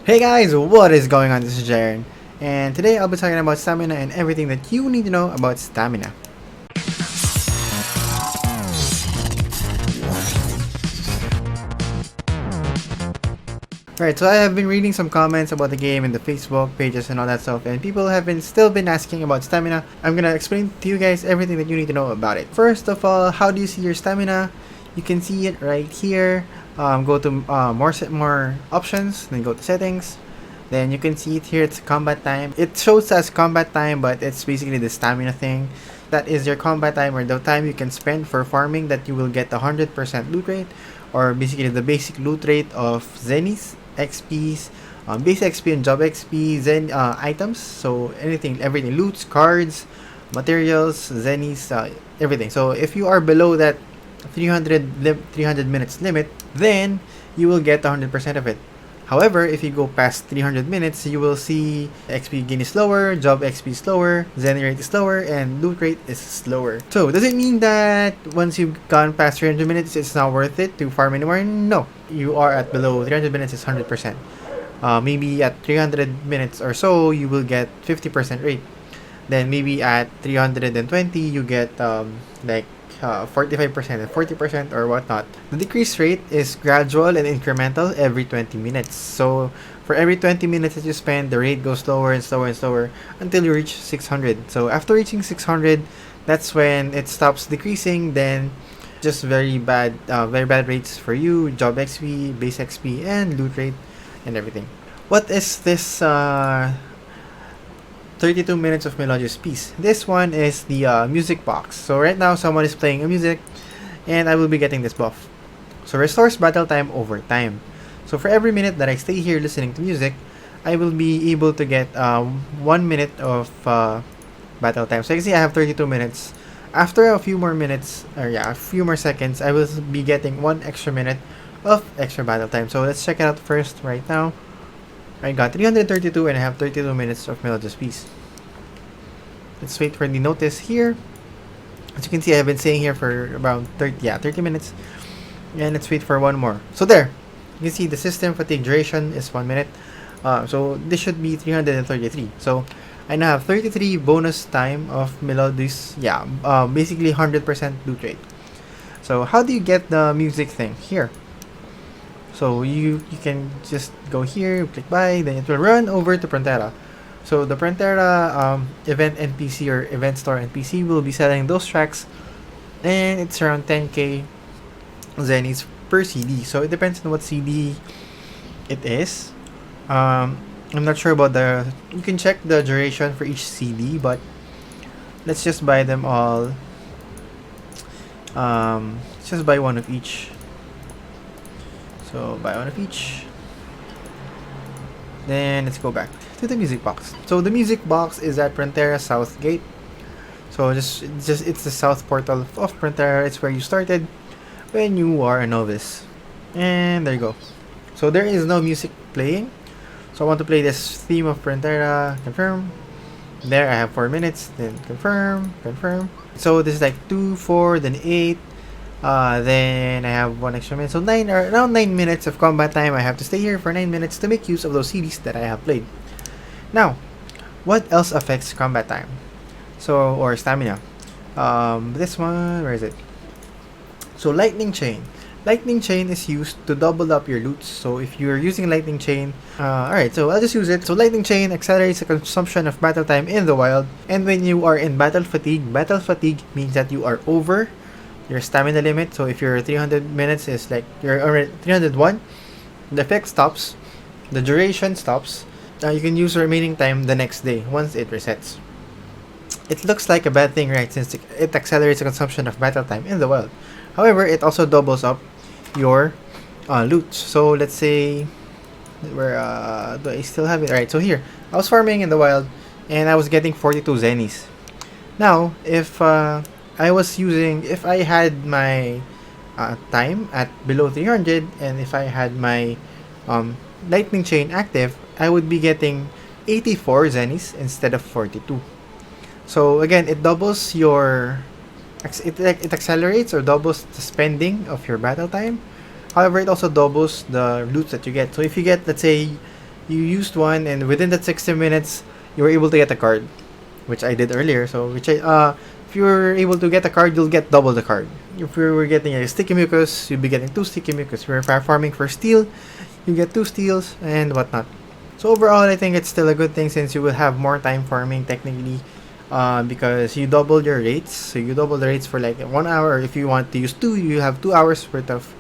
Hey guys, what is going on? This is Jaren, and today I'll be talking about stamina and everything that you need to know about stamina. Right, so I have been reading some comments about the game in the Facebook pages and all that stuff, and people have been asking about stamina. I'm gonna explain to you guys everything that you need to know about it. First of all, how do you see your stamina? You can see it right here. Go to more options, then go to settings. Then you can see it here. It's combat time. It shows as combat time, but it's basically the stamina thing. That is your combat time, or the time you can spend for farming that you will get 100% loot rate, or basically the basic loot rate of Zennies, XPs, base XP and job XP, items. So everything, loots, cards, materials, Zennies, everything. So if you are below that 300 minutes limit, then you will get 100% of it. However, if you go past 300 minutes, you will see XP gain is slower, job XP is slower, Zen rate is slower, and loot rate is slower. So, does it mean that once you've gone past 300 minutes, it's not worth it to farm anymore? No. You are at below 300 minutes, it's 100%. Maybe at 300 minutes or so, you will get 50% rate. Then maybe at 320, you get 45% and 40% or whatnot. The decrease rate is gradual and incremental every 20 minutes. So for every 20 minutes that you spend, the rate goes slower and slower and slower until you reach 600. So after reaching 600, that's when it stops decreasing. Then just very bad rates for you, job XP, base XP, and loot rate and everything. What is this 32 minutes of melodious piece? This one is the music box. So right now someone is playing a music and I will be getting this buff. So restores battle time over time. So for every minute that I stay here listening to music, I will be able to get 1 minute of battle time. So you can see I have 32 minutes. After a few more minutes, a few more seconds, I will be getting 1 extra minute of extra battle time. So let's check it out first right now. I got 332 and I have 32 minutes of melodious piece. Let's wait for the notice here. As you can see, I've been staying here for around 30 minutes. And let's wait for one more. So there, you can see the system fatigue duration is 1 minute. So this should be 333. So I now have 33 bonus time of melodious. Basically 100% loot rate. So how do you get the music thing? Here. So you can just go here, click buy, then it will run over to Frontera. So the Frontera event NPC or event store NPC will be selling those tracks, and it's around 10k Zennies per CD. So it depends on what CD it is. I'm not sure about you can check the duration for each CD, but let's just buy them all. Let's just buy one of each. So buy one of each. Then let's go back to the music box. So the music box is at Frontera South Gate. So it's the south portal of Frontera. It's where you started when you are a novice. And there you go. So there is no music playing. So I want to play this theme of Frontera. Confirm. There I have 4 minutes. Then confirm. So this is like 2, 4, then 8. Then I have 1 extra minute. So around 9 minutes of combat time. I have to stay here for 9 minutes to make use of those CDs that I have played. Now, what else affects combat time? Or stamina. This one, where is it? So lightning chain. Lightning chain is used to double up your loots. So if you're using lightning chain, alright, so I'll just use it. So lightning chain accelerates the consumption of battle time in the wild. And when you are in battle fatigue means that you are over your stamina limit. So if your 300 minutes is like you're already 301, the effect stops, the duration stops. You can use remaining time the next day once it resets. It looks like a bad thing, right, since it accelerates the consumption of battle time in the wild. However, it also doubles up your loot. So let's say where do I still have it? Alright, so here I was farming in the wild and I was getting 42 Zennies. Now if if I had my time at below 300 and if I had my lightning chain active, I would be getting 84 Zennies instead of 42. So again, it doubles it accelerates or doubles the spending of your battle time. However, it also doubles the loot that you get. So if you get, let's say, you used one, and within that 60 minutes, you were able to get a card, which I did earlier. So, if you were able to get a card, you'll get double the card. If you were getting a sticky mucus, you'll be getting 2 sticky mucus. If you're farming for steel, you get 2 steels and whatnot. So overall, I think it's still a good thing since you will have more time farming technically, because you double your rates. So you double the rates for like 1 hour. If you want to use two, you have 2 hours worth of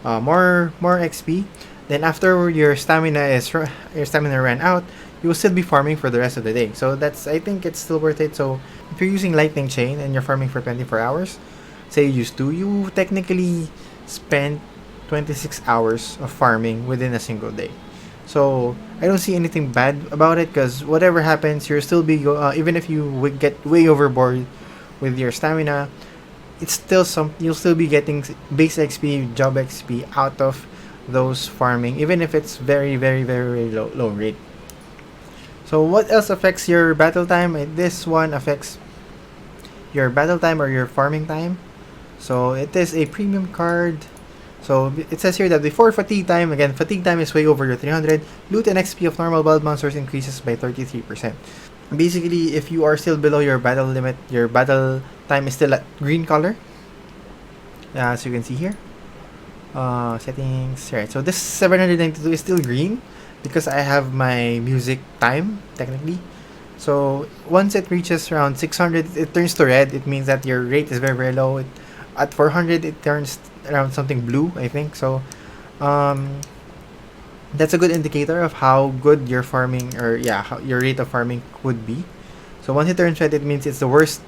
more XP. Then after your stamina ran out, you will still be farming for the rest of the day. So I think it's still worth it. So if you're using lightning chain and you're farming for 24 hours, say you use two, you technically spend 26 hours of farming within a single day. So I don't see anything bad about it because whatever happens, you'll still be even if you get way overboard with your stamina, it's still you'll still be getting base XP, job XP out of those farming, even if it's very very very low rate. So what else affects your battle time? This one affects your battle time or your farming time. So it is a premium card. So it says here that before fatigue time, again, fatigue time is way over your 300. Loot and XP of normal wild monsters increases by 33%. Basically, if you are still below your battle limit, your battle time is still at green color. As you can see here. Settings. Right. So this 792 is still green because I have my music time technically. So once it reaches around 600, it turns to red. It means that your rate is very very low. At 400, it turns around something blue, I think. So that's a good indicator of how good your farming how your rate of farming could be. So once it turns red, it means it's the worst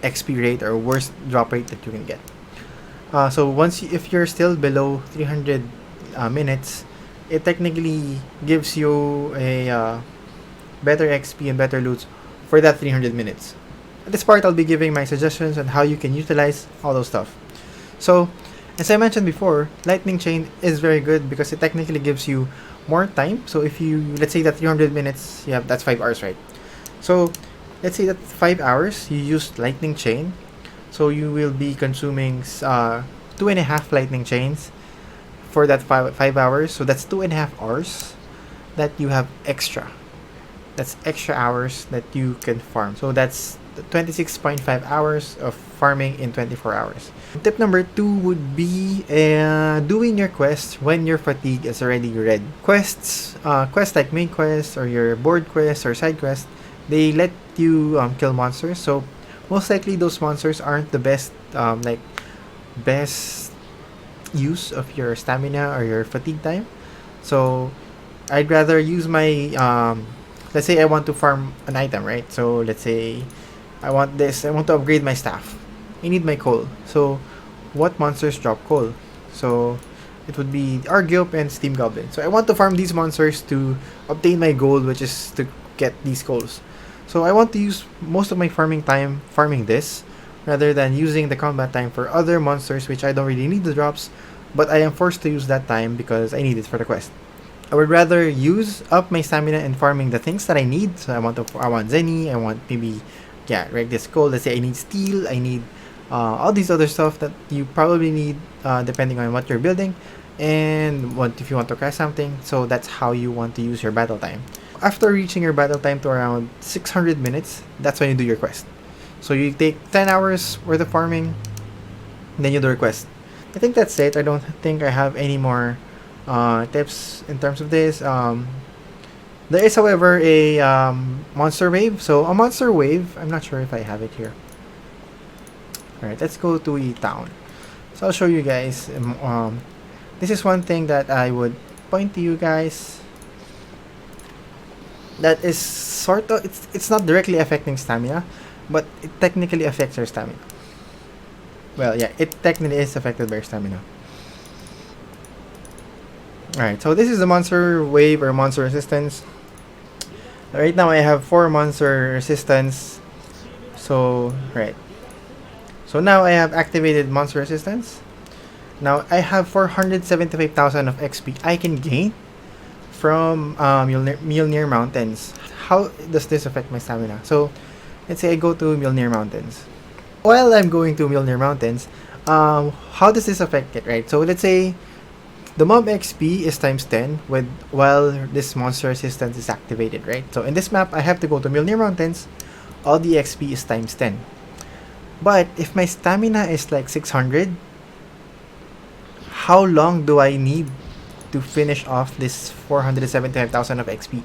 XP rate or worst drop rate that you can get. So if you're still below 300 minutes, it technically gives you a better XP and better loots for that 300 minutes. At this part, I'll be giving my suggestions on how you can utilize all those stuff. So, as I mentioned before, Lightning Chain is very good because it technically gives you more time. So if let's say that 300 minutes, that's 5 hours, right? So, let's say that 5 hours, you used Lightning Chain. So you will be consuming 2.5 Lightning Chains for that 5 hours. So that's 2.5 hours that you have extra. That's extra hours that you can farm. So that's 26.5 hours of farming in 24 hours. Tip number 2 would be doing your quest when your fatigue is already red. Quests like main quests or your board quests or side quests, they let you kill monsters. So most likely those monsters aren't the best best use of your stamina or your fatigue time. So I'd rather use my let's say I want to farm an item, right? So let's say I want to upgrade my staff. I need my coal. So what monsters drop coal? So it would be Argyop and Steam Goblin. So I want to farm these monsters to obtain my goal, which is to get these coals. So I want to use most of my farming time farming this rather than using the combat time for other monsters which I don't really need the drops, but I am forced to use that time because I need it for the quest. I would rather use up my stamina in farming the things that I need. So I want Zenny, I want maybe this coal. Let's say I need steel, I need all these other stuff that you probably need depending on what you're building and if you want to craft something. So that's how you want to use your battle time. After reaching your battle time to around 600 minutes, that's when you do your quest. So you take 10 hours worth of farming, then you do your quest. I think that's it. I don't think I have any more tips in terms of this. There is, however, a monster wave. So a monster wave, I'm not sure if I have it here. Alright, let's go to a town. So I'll show you guys. This is one thing that I would point to you guys. That is sort of, it's not directly affecting stamina, but it technically affects your stamina. Well, yeah, it technically is affected by your stamina. Alright, so this is the monster wave or monster resistance. Right now I have 4 monster resistance. So, right. So now I have activated monster resistance. Now I have 475,000 of XP I can gain from Mjolnir Mountains. How does this affect my stamina? So, let's say I go to Mjolnir Mountains. While I'm going to Mjolnir Mountains, how does this affect it, right? So let's say the mob XP is times 10 with while this monster resistance is activated, right? So in this map, I have to go to Mjolnir Mountains. All the XP is times 10. But if my stamina is like 600, how long do I need to finish off this 475,000 of XP?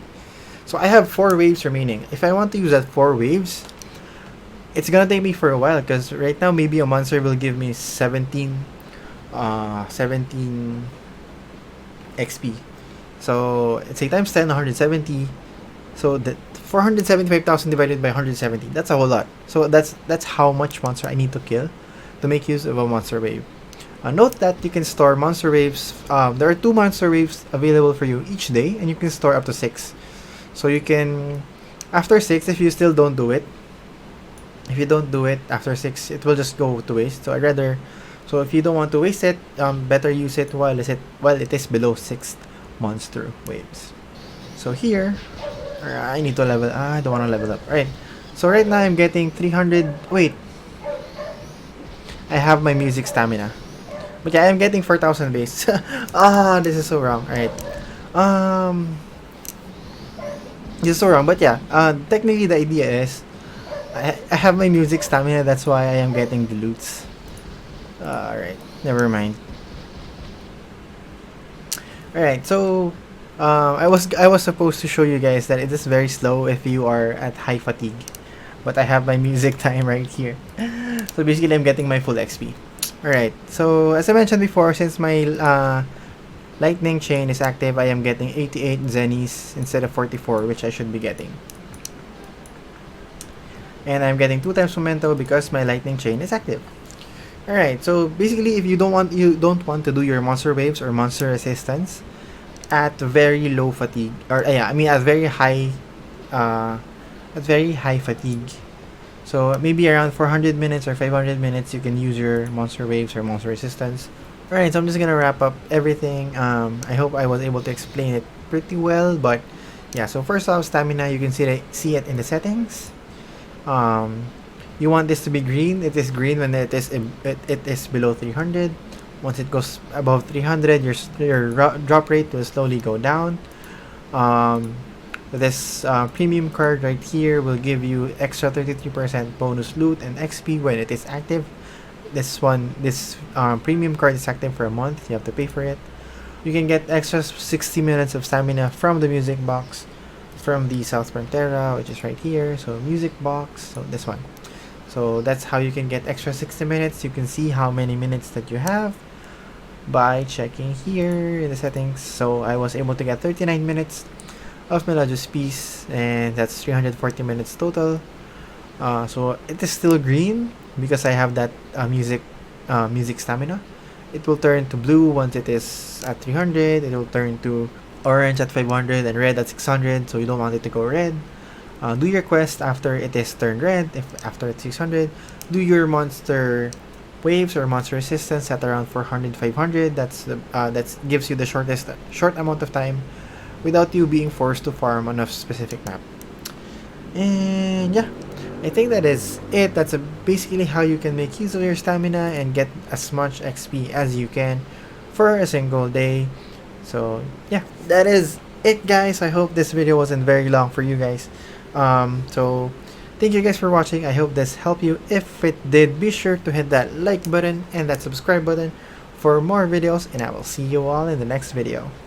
So I have 4 waves remaining. If I want to use that 4 waves, it's gonna take me for a while, because right now maybe a monster will give me 17 XP. So it's a times 10, 170. So the 475,000 divided by 170, that's a whole lot. So that's how much monster I need to kill to make use of a monster wave. Note that you can store monster waves. There are 2 monster waves available for you each day, and you can store up to 6. So you can, after 6, if you still don't do it, if you don't do it after 6, it will just go to waste. So I'd rather, so if you don't want to waste it, better use it while it is below 6 monster waves. So here, I need to level. I don't want to level up. Alright. So right now I'm getting 300. Wait. I have my music stamina. But yeah, I'm getting 4,000 base. This is so wrong. Alright. This is so wrong. But yeah, technically the idea is I have my music stamina. That's why I am getting the loots. Alright. Never mind. Alright, so I was supposed to show you guys that it is very slow if you are at high fatigue, but I have my music time right here. So basically I'm getting my full XP. Alright, so as I mentioned before, since my lightning chain is active, I am getting 88 zennies instead of 44, which I should be getting. And I'm getting 2 times memento because my lightning chain is active. Alright, so basically if you don't want to do your monster waves or monster resistance at very low fatigue, or at very high fatigue, so maybe around 400 minutes or 500 minutes, you can use your monster waves or monster resistance. Alright, so I'm just gonna wrap up everything. I hope I was able to explain it pretty well, but yeah, so first off, stamina, you can see it in the settings. You want this to be green. It is green when it is below 300. Once it goes above 300, your drop rate will slowly go down. This premium card right here will give you extra 33% bonus loot and XP when it is active. This premium card is active for a month. You have to pay for it. You can get extra 60 minutes of stamina from the music box from the South Frontera, which is right here. So music box, so this one. So that's how you can get extra 60 minutes. You can see how many minutes that you have by checking here in the settings. So I was able to get 39 minutes of Melodious Peace, and that's 340 minutes total. So it is still green because I have that music stamina. It will turn to blue once it is at 300. It will turn to orange at 500 and red at 600. So you don't want it to go red. Do your quest after it is turned red. After it's 600, do your monster waves or monster resistance at around 400, 500. That gives you the short amount of time without you being forced to farm on a specific map. And yeah, I think that is it. That's basically how you can make use of your stamina and get as much XP as you can for a single day. So yeah, that is it, guys. I hope this video wasn't very long for you guys. So thank you guys for watching. I hope this helped you. If it did, be sure to hit that like button and that subscribe button for more videos, and I will see you all in the next video.